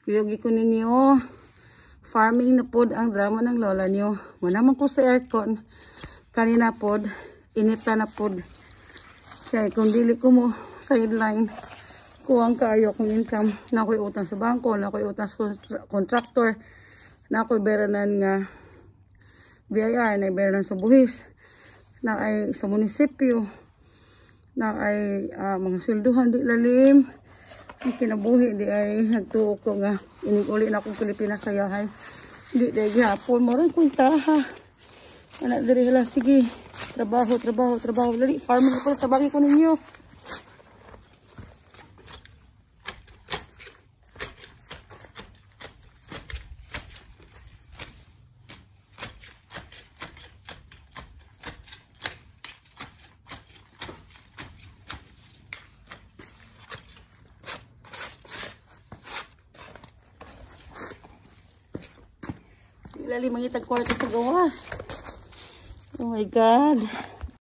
Kuyugi ko ninyo. Farming na pod ang drama ng lola nyo. Manaman ko sa aircon. Kanina pod. Inita na pod. Kaya kung dili ko mo sideline. Kuwang kayo kung income. Na ako'y utang sa bangko. Na ako'y utang sa contractor. Na ako'y beranan nga BIR. Na beranan sa buhis. Na ay sa munisipyo. Na ay mga silduhan di lalim. Ang kinabuhi di ay nagtuok ko nga inig-uli na akong Pilipinas sa yahay. Di dahil hapon mo rin kung taha. Anak diri hala, sige. Trabaho. Lali, farming ako, tabagi ko ninyo. Lali mangitag kwarto sa gawas. Oh my God.